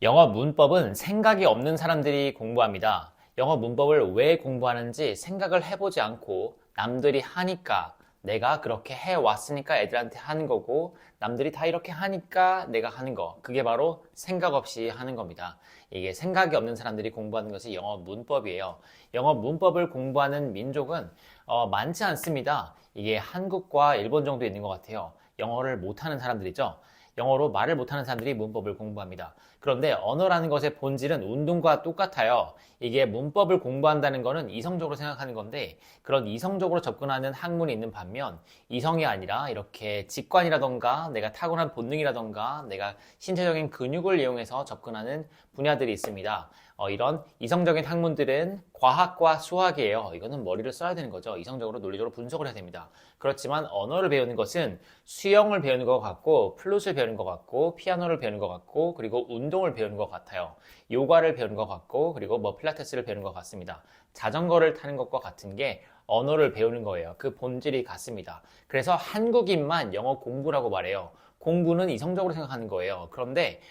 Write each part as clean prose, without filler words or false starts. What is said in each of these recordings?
영어 문법은 생각이 없는 사람들이 공부합니다. 영어 문법을 왜 공부하는지 생각을 해보지 않고 남들이 하니까 내가 그렇게 해왔으니까 애들한테 하는 거고 남들이 다 이렇게 하니까 내가 하는 거. 그게 바로 생각 없이 하는 겁니다. 이게 생각이 없는 사람들이 공부하는 것이 영어 문법이에요. 영어 문법을 공부하는 민족은 많지 않습니다. 이게 한국과 일본 정도 있는 것 같아요. 영어를 못하는 사람들이죠. 영어로 말을 못하는 사람들이 문법을 공부합니다. 그런데 언어라는 것의 본질은 운동과 똑같아요. 이게 문법을 공부한다는 것은 이성적으로 생각하는 건데 그런 이성적으로 접근하는 학문이 있는 반면 이성이 아니라 이렇게 직관이라던가 내가 타고난 본능이라던가 내가 신체적인 근육을 이용해서 접근하는 분야들이 있습니다. 이런 이성적인 학문들은 과학과 수학이에요. 이거는 머리를 써야 되는 거죠. 이성적으로 논리적으로 분석을 해야 됩니다. 그렇지만 언어를 배우는 것은 수영을 배우는 것 같고 플룻을 배우는 것 같고 피아노를 배우는 것 같고 그리고 운동을 배우는 것 같아요. 요가를 배우는 것 같고 그리고 뭐 필라테스를 배우는 것 같습니다. 자전거를 타는 것과 같은 게 언어를 배우는 거예요. 그 본질이 같습니다. 그래서 한국인만 영어 공부라고 말해요. 공부는 이성적으로 생각하는 거예요. 그런데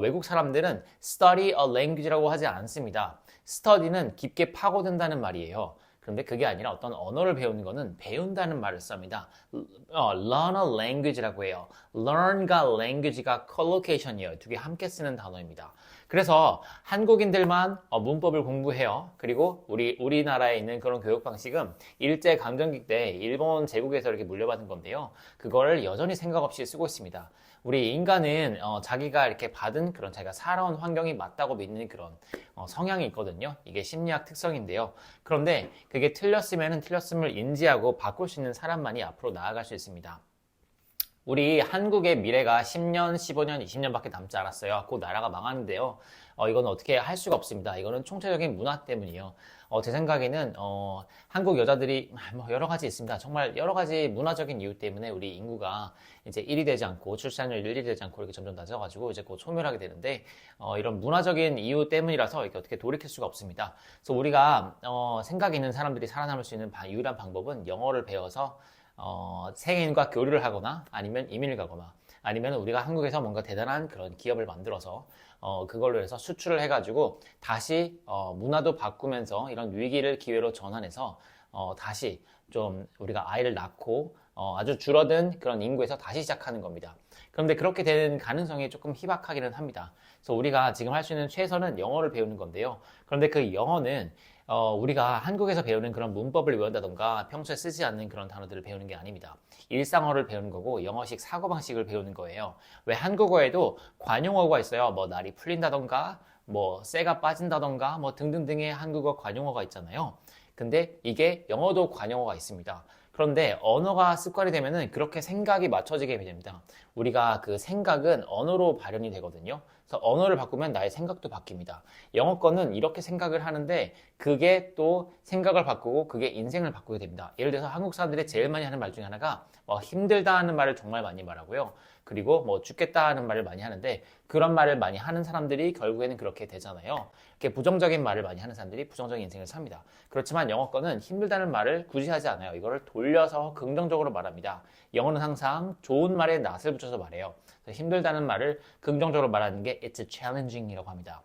외국 사람들은 study a language라고 하지 않습니다. study는 깊게 파고든다는 말이에요. 그런데 그게 아니라 어떤 언어를 배우는 거는 배운다는 말을 씁니다. learn a language라고 해요. learn과 language가 collocation이에요. 두 개 함께 쓰는 단어입니다. 그래서 한국인들만 문법을 공부해요. 그리고 우리나라에 있는 그런 교육 방식은 일제 강점기 때 일본 제국에서 이렇게 물려받은 건데요. 그거를 여전히 생각 없이 쓰고 있습니다. 우리 인간은 자기가 이렇게 받은 그런 자기가 살아온 환경이 맞다고 믿는 그런 성향이 있거든요. 이게 심리학 특성인데요. 그런데 그게 틀렸으면 틀렸음을 인지하고 바꿀 수 있는 사람만이 앞으로 나아갈 수 있습니다. 우리 한국의 미래가 10년, 15년, 20년밖에 남지 않았어요. 곧 나라가 망하는데요. 이건 어떻게 할 수가 없습니다. 이거는 총체적인 문화 때문이에요. 제 생각에는 한국 여자들이 뭐 여러 가지 있습니다. 정말 여러 가지 문화적인 이유 때문에 우리 인구가 이제 1이 되지 않고 출산율 1이 되지 않고 이렇게 점점 낮아가지고 이제 곧 소멸하게 되는데 이런 문화적인 이유 때문이라서 이렇게 어떻게 돌이킬 수가 없습니다. 그래서 우리가 생각 있는 사람들이 살아남을 수 있는 유일한 방법은 영어를 배워서 세계인과 교류를 하거나 아니면 이민을 가거나 아니면 우리가 한국에서 뭔가 대단한 그런 기업을 만들어서 그걸로 해서 수출을 해가지고 다시 문화도 바꾸면서 이런 위기를 기회로 전환해서 다시 좀 우리가 아이를 낳고 아주 줄어든 그런 인구에서 다시 시작하는 겁니다. 그런데 그렇게 되는 가능성이 조금 희박하기는 합니다. 그래서 우리가 지금 할 수 있는 최선은 영어를 배우는 건데요. 그런데 그 영어는 우리가 한국에서 배우는 그런 문법을 외운다던가 평소에 쓰지 않는 그런 단어들을 배우는 게 아닙니다. 일상어를 배우는 거고 영어식 사고방식을 배우는 거예요. 왜 한국어에도 관용어가 있어요. 뭐 날이 풀린다던가 뭐 쇠가 빠진다던가 뭐 등등등의 한국어 관용어가 있잖아요. 근데 이게 영어도 관용어가 있습니다. 그런데 언어가 습관이 되면은 그렇게 생각이 맞춰지게 됩니다. 우리가 그 생각은 언어로 발현이 되거든요. 그래서 언어를 바꾸면 나의 생각도 바뀝니다. 영어 거는 이렇게 생각을 하는데 그게 또 생각을 바꾸고 그게 인생을 바꾸게 됩니다. 예를 들어서 한국 사람들이 제일 많이 하는 말 중에 하나가 힘들다 하는 말을 정말 많이 말하고요. 그리고 죽겠다 하는 말을 많이 하는데 그런 말을 많이 하는 사람들이 결국에는 그렇게 되잖아요. 이렇게 부정적인 말을 많이 하는 사람들이 부정적인 인생을 삽니다. 그렇지만 영어 거는 힘들다는 말을 굳이 하지 않아요. 이거를 돌려서 긍정적으로 말합니다. 영어는 항상 좋은 말에 낫을 붙여서 말해요. 힘들다는 말을 긍정적으로 말하는 게 it's challenging이라고 합니다.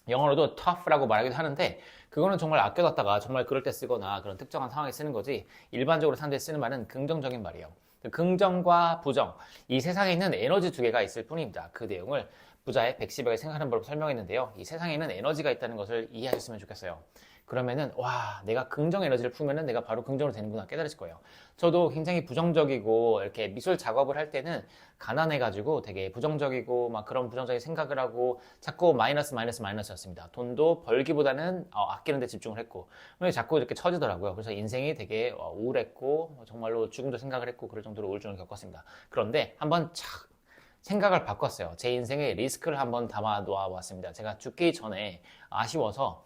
영어로도 tough라고 말하기도 하는데 그거는 정말 아껴놨다가 정말 그럴 때 쓰거나 그런 특정한 상황에 쓰는 거지 일반적으로 사람들이 쓰는 말은 긍정적인 말이에요. 긍정과 부정, 이 세상에 있는 에너지 두 개가 있을 뿐입니다. 그 내용을 부자의 110억에 생각하는 법을 설명했는데요. 이 세상에는 에너지가 있다는 것을 이해하셨으면 좋겠어요. 그러면은 와 내가 긍정 에너지를 풀면은 내가 바로 긍정으로 되는구나 깨달으실 거예요. 저도 굉장히 부정적이고 이렇게 미술 작업을 할 때는 가난해가지고 되게 부정적이고 막 그런 부정적인 생각을 하고 자꾸 마이너스였습니다. 돈도 벌기보다는 아끼는 데 집중을 했고 자꾸 이렇게 처지더라고요. 그래서 인생이 되게 우울했고 정말로 죽음도 생각을 했고 그럴 정도로 우울증을 겪었습니다. 그런데 한번 착 생각을 바꿨어요. 제 인생에 리스크를 한번 담아 놓아봤습니다. 제가 죽기 전에 아쉬워서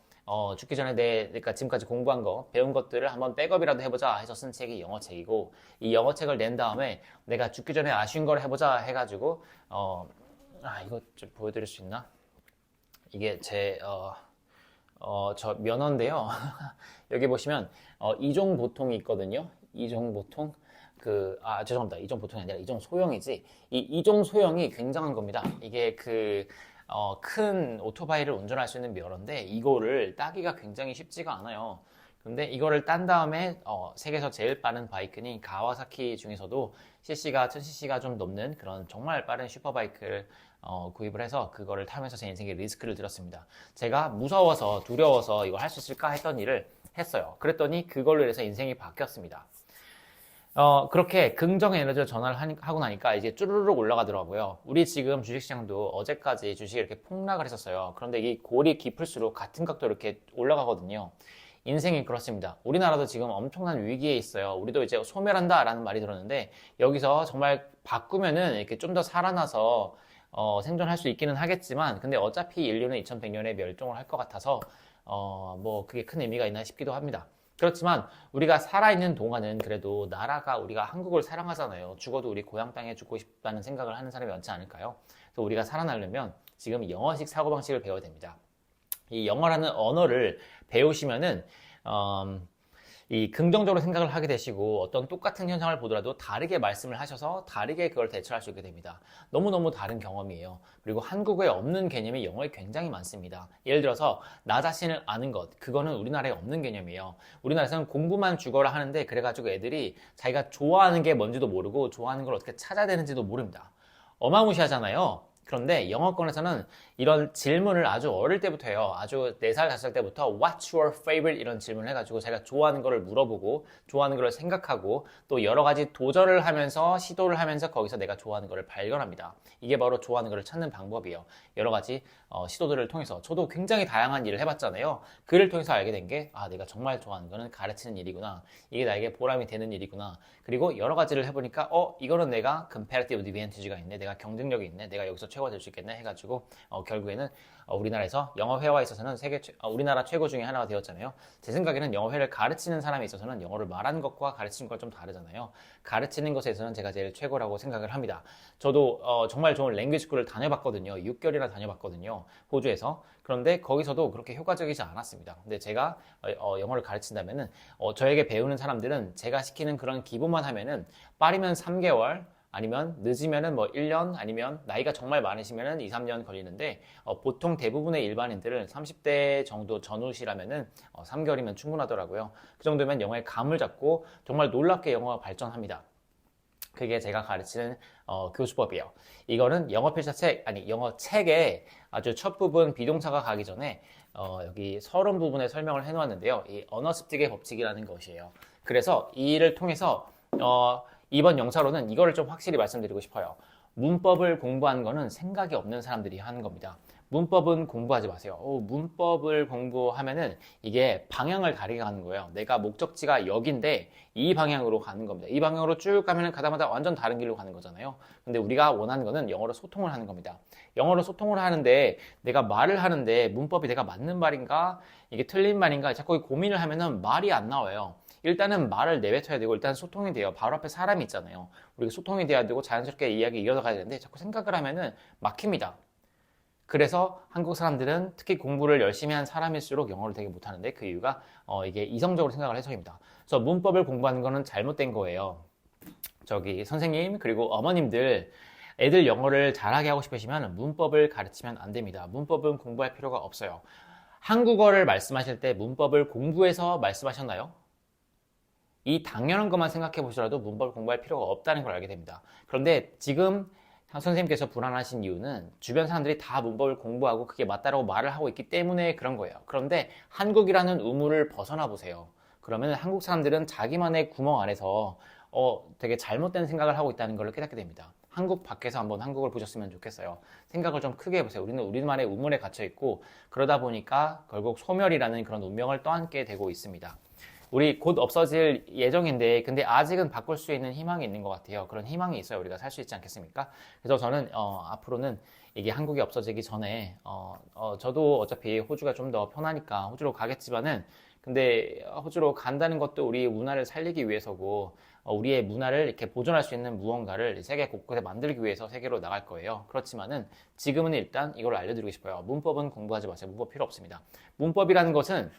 죽기 전에 내가 지금까지 공부한 거, 배운 것들을 한번 백업이라도 해보자 해서 쓴 책이 영어책이고, 이 영어책을 낸 다음에 내가 죽기 전에 아쉬운 걸 해보자 해가지고, 이거 좀 보여드릴 수 있나? 이게 저 면허인데요. 여기 보시면, 이종보통이 있거든요. 이종보통. 죄송합니다. 이종보통이 아니라 이종소형이지. 이 이종소형이 굉장한 겁니다. 이게 큰 오토바이를 운전할 수 있는 면허인데 이거를 따기가 굉장히 쉽지가 않아요. 근데 이거를 딴 다음에 세계에서 제일 빠른 바이크인 가와사키 중에서도 CC가 1000cc가 좀 넘는 그런 정말 빠른 슈퍼바이크를 구입을 해서 그거를 타면서 제 인생에 리스크를 들었습니다. 제가 무서워서 두려워서 이걸 할 수 있을까 했던 일을 했어요. 그랬더니 그걸로 인해서 인생이 바뀌었습니다. 그렇게 긍정 에너지를 전환을 하고 나니까 이제 쭈르륵 올라가더라고요. 우리 지금 주식시장도 어제까지 주식이 이렇게 폭락을 했었어요. 그런데 이 골이 깊을수록 같은 각도 이렇게 올라가거든요. 인생이 그렇습니다. 우리나라도 지금 엄청난 위기에 있어요. 우리도 이제 소멸한다 라는 말이 들었는데 여기서 정말 바꾸면은 이렇게 좀 더 살아나서 생존할 수 있기는 하겠지만 근데 어차피 인류는 2100년에 멸종을 할 것 같아서 뭐 그게 큰 의미가 있나 싶기도 합니다. 그렇지만 우리가 살아있는 동안은 그래도 나라가 우리가 한국을 사랑하잖아요. 죽어도 우리 고향 땅에 죽고 싶다는 생각을 하는 사람이 많지 않을까요? 그래서 우리가 살아나려면 지금 영어식 사고방식을 배워야 됩니다. 이 영어라는 언어를 배우시면은 이 긍정적으로 생각을 하게 되시고 어떤 똑같은 현상을 보더라도 다르게 말씀을 하셔서 다르게 그걸 대처할 수 있게 됩니다. 너무너무 다른 경험이에요. 그리고 한국에 없는 개념이 영어에 굉장히 많습니다. 예를 들어서 나 자신을 아는 것, 그거는 우리나라에 없는 개념이에요. 우리나라에서는 공부만 죽어라 하는데 그래가지고 애들이 자기가 좋아하는 게 뭔지도 모르고 좋아하는 걸 어떻게 찾아야 되는지도 모릅니다. 어마무시하잖아요. 그런데 영어권에서는 이런 질문을 아주 어릴 때부터 해요. 아주 4살, 5살 때부터 What's your favorite? 이런 질문을 해가지고 자기가 좋아하는 거를 물어보고 좋아하는 거를 생각하고 또 여러 가지 도전을 하면서 시도를 하면서 거기서 내가 좋아하는 거를 발견합니다. 이게 바로 좋아하는 거를 찾는 방법이에요. 여러 가지 시도들을 통해서 저도 굉장히 다양한 일을 해봤잖아요. 그를 통해서 알게 된 게 내가 정말 좋아하는 거는 가르치는 일이구나. 이게 나에게 보람이 되는 일이구나. 그리고 여러 가지를 해보니까 이거는 내가 competitive advantage가 있네. 내가 경쟁력이 있네. 내가 여기서 최고가 될 수 있겠네 해가지고 결국에는 우리나라에서 영어회화에 있어서는 우리나라 최고 중에 하나가 되었잖아요. 제 생각에는 영어회를 가르치는 사람에 있어서는 영어를 말하는 것과 가르치는 것 좀 다르잖아요. 가르치는 것에 있어서는 제가 제일 최고라고 생각을 합니다. 저도 정말 좋은 랭귀지 스쿨을 다녀봤거든요. 6개월이나 다녀봤거든요. 호주에서. 그런데 거기서도 그렇게 효과적이지 않았습니다. 근데 제가 영어를 가르친다면은 저에게 배우는 사람들은 제가 시키는 그런 기본만 하면은 빠르면 3개월 아니면 늦으면은 뭐 1년 아니면 나이가 정말 많으시면은 2, 3년 걸리는데 보통 대부분의 일반인들은 30대 정도 전후시라면은 3개월이면 충분하더라고요. 그 정도면 영어의 감을 잡고 정말 놀랍게 영어가 발전합니다. 그게 제가 가르치는 교수법이에요. 이거는 영어 필사책, 영어 책의 아주 첫 부분 비동사가 가기 전에 여기 서론 부분에 설명을 해놓았는데요. 이 언어 습득의 법칙이라는 것이에요. 그래서 이를 통해서 이번 영상으로는 이거를 좀 확실히 말씀드리고 싶어요. 문법을 공부하는 거는 생각이 없는 사람들이 하는 겁니다. 문법은 공부하지 마세요. 문법을 공부하면은 이게 방향을 다르게 가는 거예요. 내가 목적지가 여긴데 이 방향으로 가는 겁니다. 이 방향으로 쭉 가면은 가다마다 완전 다른 길로 가는 거잖아요. 근데 우리가 원하는 거는 영어로 소통을 하는 겁니다. 영어로 소통을 하는데 내가 말을 하는데 문법이 내가 맞는 말인가 이게 틀린 말인가 자꾸 고민을 하면은 말이 안 나와요. 일단은 말을 내뱉어야 되고 일단 소통이 돼요. 바로 앞에 사람이 있잖아요. 우리가 소통이 돼야 되고 자연스럽게 이야기 이어가야 되는데 자꾸 생각을 하면은 막힙니다. 그래서 한국 사람들은 특히 공부를 열심히 한 사람일수록 영어를 되게 못하는데 그 이유가 이게 이성적으로 생각을 해서입니다. 그래서 문법을 공부하는 거는 잘못된 거예요. 저기 선생님 그리고 어머님들 애들 영어를 잘하게 하고 싶으시면 문법을 가르치면 안 됩니다. 문법은 공부할 필요가 없어요. 한국어를 말씀하실 때 문법을 공부해서 말씀하셨나요? 이 당연한 것만 생각해 보시더라도 문법을 공부할 필요가 없다는 걸 알게 됩니다. 그런데 지금 선생님께서 불안하신 이유는 주변 사람들이 다 문법을 공부하고 그게 맞다라고 말을 하고 있기 때문에 그런 거예요. 그런데 한국이라는 우물을 벗어나 보세요. 그러면 한국 사람들은 자기만의 구멍 안에서 되게 잘못된 생각을 하고 있다는 걸 깨닫게 됩니다. 한국 밖에서 한번 한국을 보셨으면 좋겠어요. 생각을 좀 크게 해보세요. 우리는 우리만의 우물에 갇혀 있고 그러다 보니까 결국 소멸이라는 그런 운명을 떠안게 되고 있습니다. 우리 곧 없어질 예정인데 근데 아직은 바꿀 수 있는 희망이 있는 것 같아요. 그런 희망이 있어야 우리가 살 수 있지 않겠습니까? 그래서 저는 앞으로는 이게 한국이 없어지기 전에 저도 어차피 호주가 좀 더 편하니까 호주로 가겠지만은 근데 호주로 간다는 것도 우리 문화를 살리기 위해서고 우리의 문화를 이렇게 보존할 수 있는 무언가를 세계 곳곳에 만들기 위해서 세계로 나갈 거예요. 그렇지만은 지금은 일단 이걸 알려드리고 싶어요. 문법은 공부하지 마세요. 문법 필요 없습니다. 문법이라는 것은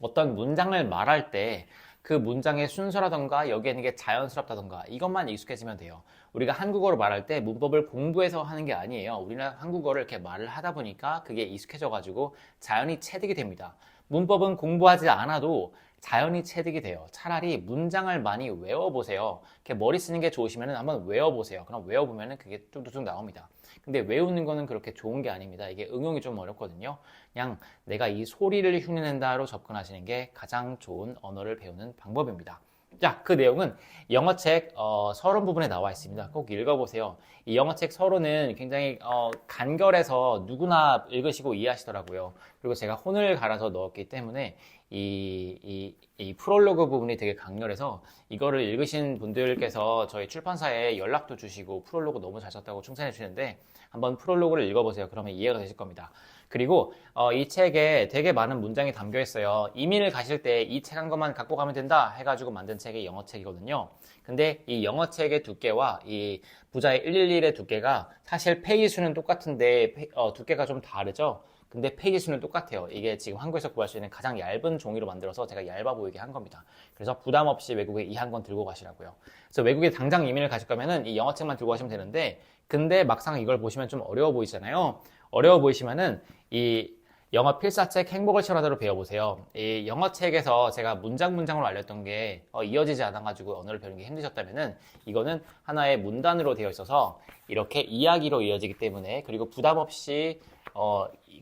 어떤 문장을 말할 때 그 문장의 순서라던가 여기에 있는 게 자연스럽다던가 이것만 익숙해지면 돼요. 우리가 한국어로 말할 때 문법을 공부해서 하는 게 아니에요. 우리는 한국어를 이렇게 말을 하다 보니까 그게 익숙해져가지고 자연히 체득이 됩니다. 문법은 공부하지 않아도 자연히 체득이 돼요. 차라리 문장을 많이 외워보세요. 이렇게 머리 쓰는 게 좋으시면 한번 외워보세요. 그럼 외워보면 그게 뚝뚝뚝 나옵니다. 근데 외우는 거는 그렇게 좋은 게 아닙니다. 이게 응용이 좀 어렵거든요. 그냥 내가 이 소리를 흉내낸다로 접근하시는 게 가장 좋은 언어를 배우는 방법입니다. 자, 그 내용은 영어책 서론 부분에 나와 있습니다. 꼭 읽어보세요. 이 영어책 서론은 굉장히 간결해서 누구나 읽으시고 이해하시더라고요. 그리고 제가 혼을 갈아서 넣었기 때문에 이 프롤로그 부분이 되게 강렬해서 이거를 읽으신 분들께서 저희 출판사에 연락도 주시고 프롤로그 너무 잘 썼다고 칭찬해 주시는데 한번 프롤로그를 읽어보세요. 그러면 이해가 되실 겁니다. 그리고 이 책에 되게 많은 문장이 담겨 있어요. 이민을 가실 때 이 책 한 권만 갖고 가면 된다 해가지고 만든 책이 영어책이거든요. 근데 이 영어책의 두께와 이 부자의 111의 두께가 사실 페이지 수는 똑같은데 두께가 좀 다르죠. 근데 페이지 수는 똑같아요. 이게 지금 한국에서 구할 수 있는 가장 얇은 종이로 만들어서 제가 얇아 보이게 한 겁니다. 그래서 부담 없이 외국에 이 한 권 들고 가시라고요. 그래서 외국에 당장 이민을 가실 거면은 이 영어책만 들고 가시면 되는데, 근데 막상 이걸 보시면 좀 어려워 보이잖아요. 어려워 보이시면은 이 영어 필사책 행복을 실현하도록 배워보세요. 이 영어책에서 제가 문장으로 알렸던 게 이어지지 않아가지고 언어를 배우는 게 힘드셨다면은 이거는 하나의 문단으로 되어 있어서 이렇게 이야기로 이어지기 때문에, 그리고 부담 없이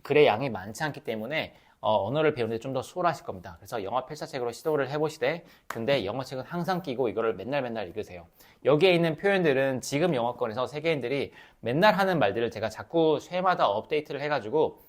글의 양이 많지 않기 때문에 언어를 배우는데 좀 더 수월하실 겁니다. 그래서 영어 필사책으로 시도를 해보시되, 근데 영어책은 항상 끼고 이거를 맨날 읽으세요. 여기에 있는 표현들은 지금 영어권에서 세계인들이 맨날 하는 말들을 제가 자꾸 쇠마다 업데이트를 해가지고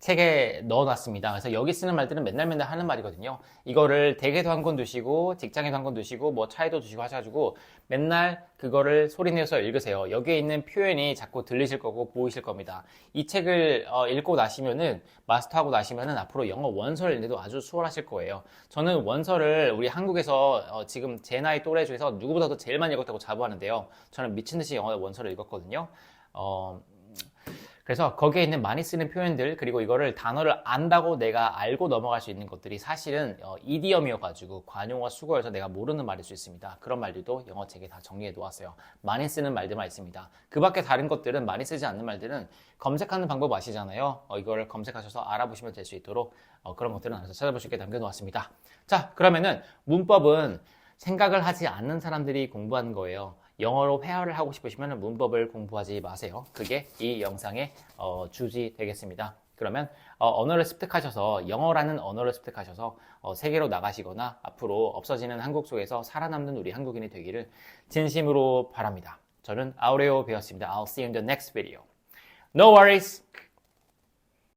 책에 넣어놨습니다. 그래서 여기 쓰는 말들은 맨날 하는 말이거든요. 이거를 댁에도 한 권 두시고 직장에도 한 권 두시고 뭐 차에도 두시고 하셔가지고 맨날 그거를 소리내서 읽으세요. 여기에 있는 표현이 자꾸 들리실 거고 보이실 겁니다. 이 책을 읽고 나시면은, 마스터하고 나시면은 앞으로 영어 원서를 읽는데도 아주 수월하실 거예요. 저는 원서를 우리 한국에서 지금 제 나이 또래 중에서 누구보다도 제일 많이 읽었다고 자부하는데요. 저는 미친 듯이 영어 원서를 읽었거든요. 그래서 거기에 있는 많이 쓰는 표현들, 그리고 이거를 단어를 안다고 내가 알고 넘어갈 수 있는 것들이 사실은 이디엄이어가지고 관용어 수거여서 내가 모르는 말일 수 있습니다. 그런 말들도 영어책에 다 정리해 놓았어요. 많이 쓰는 말들만 있습니다. 그 밖에 다른 것들은, 많이 쓰지 않는 말들은 검색하는 방법 아시잖아요. 이거를 검색하셔서 알아보시면 될 수 있도록 그런 것들은 알아서 찾아볼 수 있게 남겨놓았습니다. 자, 그러면은 문법은 생각을 하지 않는 사람들이 공부하는 거예요. 영어로 회화를 하고 싶으시면 문법을 공부하지 마세요. 그게 이 영상의 주지 되겠습니다. 그러면 언어를 습득하셔서, 영어라는 언어를 습득하셔서 세계로 나가시거나 앞으로 없어지는 한국 속에서 살아남는 우리 한국인이 되기를 진심으로 바랍니다. 저는 아우레오 배웠습니다. I'll see you in the next video. No worries!